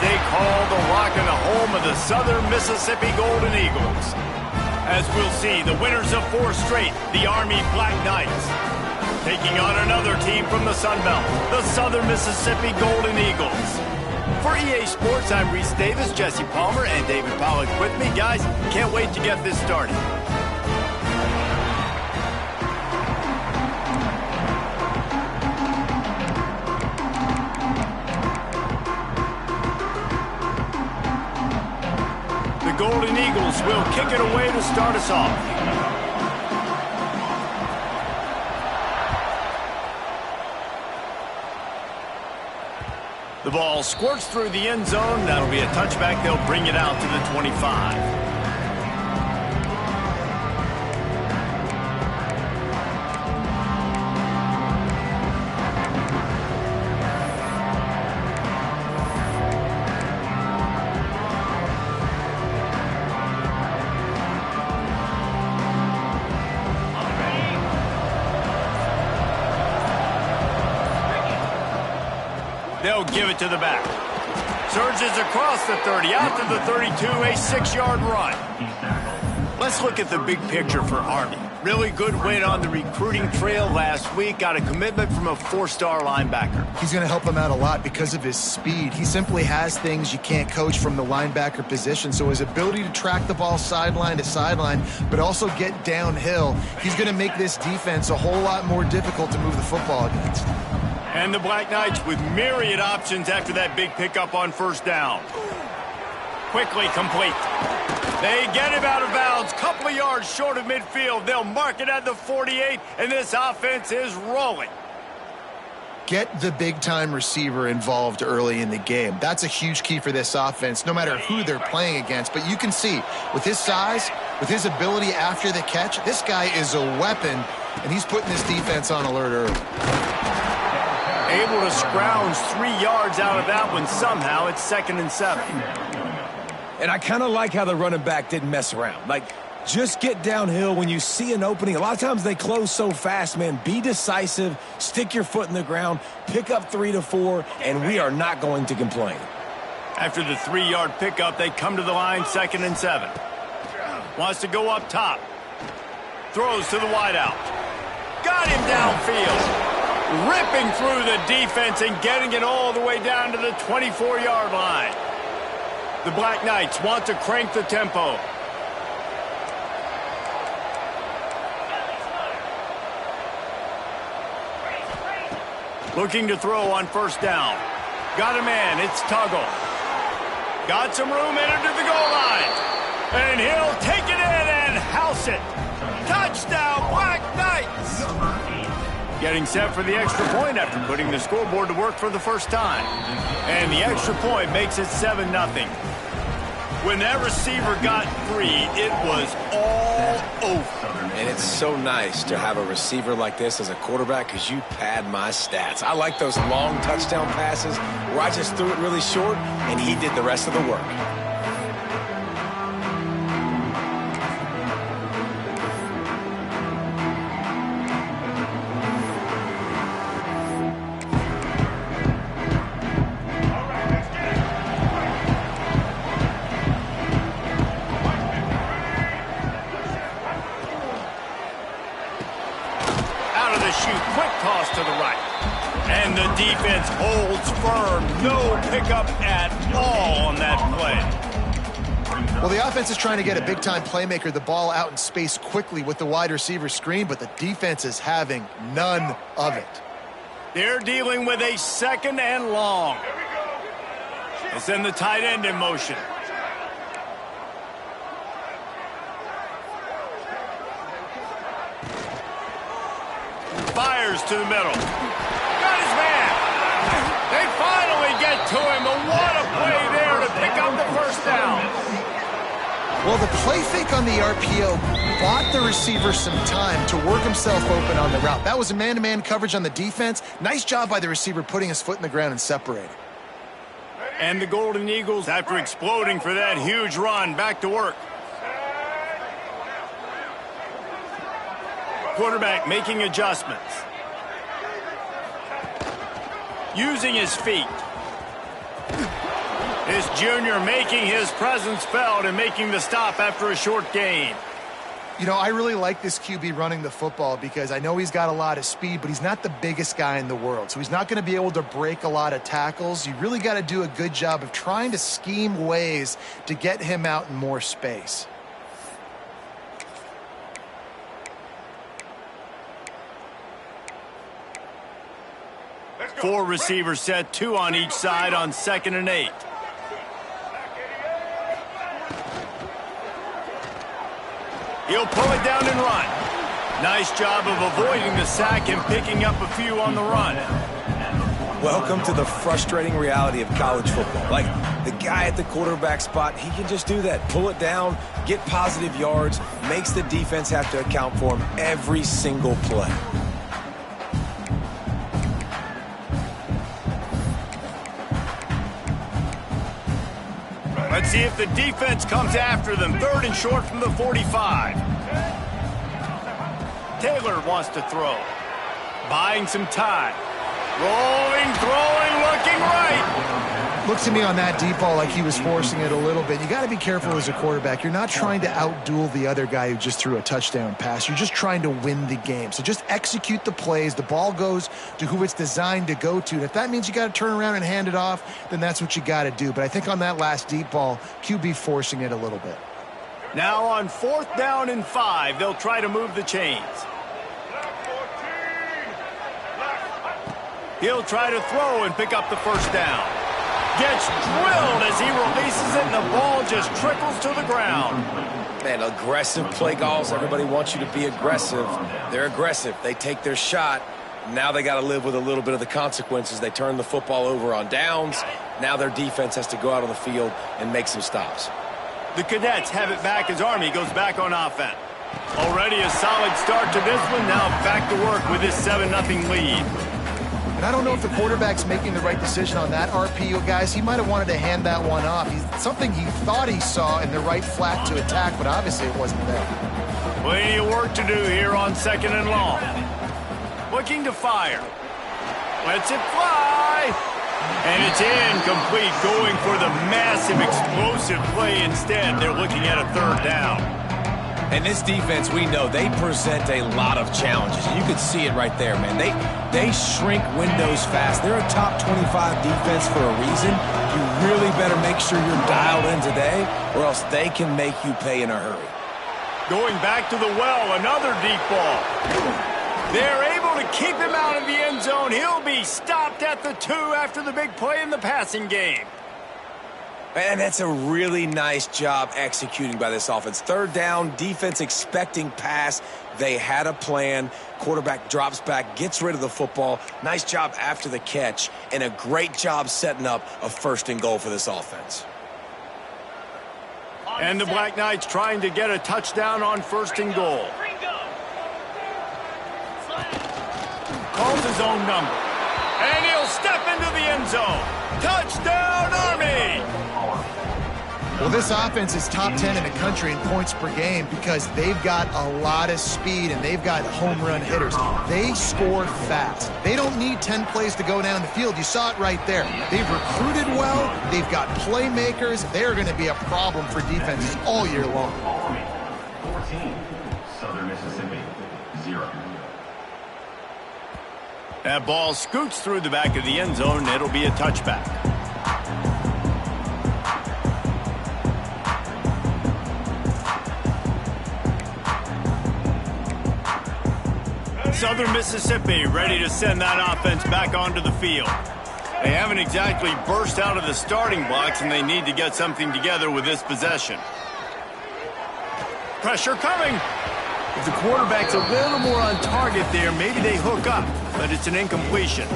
they call the Rock and the home of the Southern Mississippi Golden Eagles. As we'll see, the winners of 4 straight, the Army Black Knights, taking on another team from the Sun Belt, the Southern Mississippi Golden Eagles. For EA Sports, I'm Reese Davis, Jesse Palmer, and David Pollack with me. Guys, can't wait to get this started. The Golden Eagles will kick it away to start us off. The ball squirts through the end zone. That'll be a touchback. They'll bring it out to the 25. They'll give it to the back. Surges across the 30, out to the 32, a 6-yard run. Let's look at the big picture for Army. Really good win on the recruiting trail last week. Got a commitment from a 4-star linebacker. He's going to help him out a lot because of his speed. He simply has things you can't coach from the linebacker position. So his ability to track the ball sideline to sideline, but also get downhill, he's going to make this defense a whole lot more difficult to move the football against. And the Black Knights with myriad options after that big pickup on first down. Quickly complete. They get him out of bounds, couple of yards short of midfield. They'll mark it at the 48, and this offense is rolling. Get the big-time receiver involved early in the game. That's a huge key for this offense, no matter who they're playing against. But you can see, with his size, with his ability after the catch, this guy is a weapon, and he's putting this defense on alert early. Able to scrounge 3 yards out of that one somehow. It's 2nd and 7. And I kind of like how the running back didn't mess around. Like, just get downhill when you see an opening. A lot of times they close so fast, man. Be decisive, stick your foot in the ground, pick up 3 to 4, and we are not going to complain. After the 3-yard pickup, they come to the line, 2nd and 7. Wants to go up top. Throws to the wideout. Got him downfield. Ripping through the defense and getting it all the way down to the 24-yard line. The Black Knights want to crank the tempo. Looking to throw on first down. Got a man, it's Tuggle. Got some room, entered to the goal line. And he'll take it in and house it. Touchdown, Black Knights! Getting set for the extra point after putting the scoreboard to work for the first time. And the extra point makes it 7-0. When that receiver got free, it was all over. And it's so nice to have a receiver like this as a quarterback because you pad my stats. I like those long touchdown passes where I just threw it really short and he did the rest of the work. To the right. And the defense holds firm. No pickup at all on that play. Well, the offense is trying to get a big-time playmaker the ball out in space quickly with the wide receiver screen, but the defense is having none of it. They're dealing with a 2nd and long. They send the tight end in motion. Fires to the middle. Got his man. They finally get to him. But what a play there to pick up the first down. Well, the play fake on the RPO bought the receiver some time to work himself open on the route. That was a man-to-man coverage on the defense. Nice job by the receiver putting his foot in the ground and separating. And the Golden Eagles, after exploding for that huge run, back to work. Quarterback making adjustments. Using his feet. This junior making his presence felt and making the stop after a short gain. You know, I really like this QB running the football because I know he's got a lot of speed, but he's not the biggest guy in the world. So he's not going to be able to break a lot of tackles. You really got to do a good job of trying to scheme ways to get him out in more space. Four receivers set, 2 on each side on 2nd and 8. He'll pull it down and run. Nice job of avoiding the sack and picking up a few on the run. Welcome to the frustrating reality of college football. Like, the guy at the quarterback spot, he can just do that. Pull it down, get positive yards, makes the defense have to account for him every single play. Let's see if the defense comes after them. 3rd and short from the 45. Taylor wants to throw. Buying some time. Rolling, throwing, looking right. Looks to me on that deep ball like he was forcing it a little bit. You got to be careful as a quarterback. You're not trying to outduel the other guy who just threw a touchdown pass. You're just trying to win the game. So just execute the plays. The ball goes to who it's designed to go to. And if that means you got to turn around and hand it off, then that's what you got to do. But I think on that last deep ball, QB forcing it a little bit. Now on 4th down and 5, they'll try to move the chains. He'll try to throw and pick up the 1st down. Gets drilled as he releases it, and the ball just trickles to the ground. Man, aggressive play calls. Everybody wants you to be aggressive. They're aggressive. They take their shot. Now they got to live with a little bit of the consequences. They turn the football over on downs. Now their defense has to go out on the field and make some stops. The Cadets have it back as Army goes back on offense. Already a solid start to this one. Now back to work with this 7-0 lead. And I don't know if the quarterback's making the right decision on that RPO, guys. He might have wanted to hand that one off. Something he thought he saw in the right flat to attack, but obviously it wasn't there. Plenty of work to do here on 2nd and long. Looking to fire. Lets it fly. And it's incomplete, going for the massive explosive play instead. They're looking at a 3rd down. And this defense, we know, they present a lot of challenges. You can see it right there, man. They shrink windows fast. They're a top 25 defense for a reason. You really better make sure you're dialed in today, or else they can make you pay in a hurry. Going back to the well, another deep ball. They're able to keep him out of the end zone. He'll be stopped at the 2 after the big play in the passing game. And that's a really nice job executing by this offense. 3rd down, defense expecting pass. They had a plan. Quarterback drops back, gets rid of the football. Nice job after the catch, and a great job setting up a 1st and goal for this offense. And the Black Knights trying to get a touchdown on 1st and goal. Calls his own number. And he'll step into the end zone. Touchdown, Army! Well, this offense is top 10 in the country in points per game because they've got a lot of speed and they've got home run hitters. They score fast. They don't need 10 plays to go down the field. You saw it right there. They've recruited well. They've got playmakers. They're going to be a problem for defenses all year long. 14, Southern Mississippi, 0. That ball scoots through the back of the end zone, and it'll be a touchback. Southern Mississippi ready to send that offense back onto the field. They haven't exactly burst out of the starting blocks, and they need to get something together with this possession. Pressure coming. If the quarterback's a little more on target there, maybe they hook up, but it's an incompletion.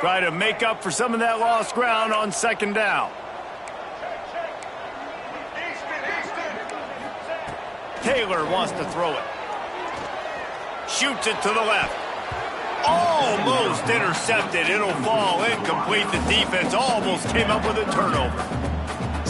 Try to make up for some of that lost ground on 2nd down. Taylor wants to throw it. Shoots it to the left. Almost intercepted. It'll fall incomplete. The defense almost came up with a turnover.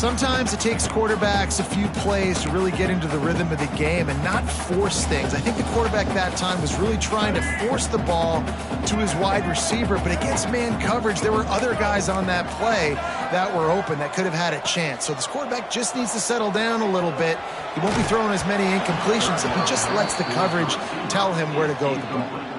Sometimes it takes quarterbacks a few plays to really get into the rhythm of the game and not force things. I think the quarterback that time was really trying to force the ball to his wide receiver, but against man coverage, there were other guys on that play that were open that could have had a chance. So this quarterback just needs to settle down a little bit. He won't be throwing as many incompletions if he just lets the coverage tell him where to go with the ball.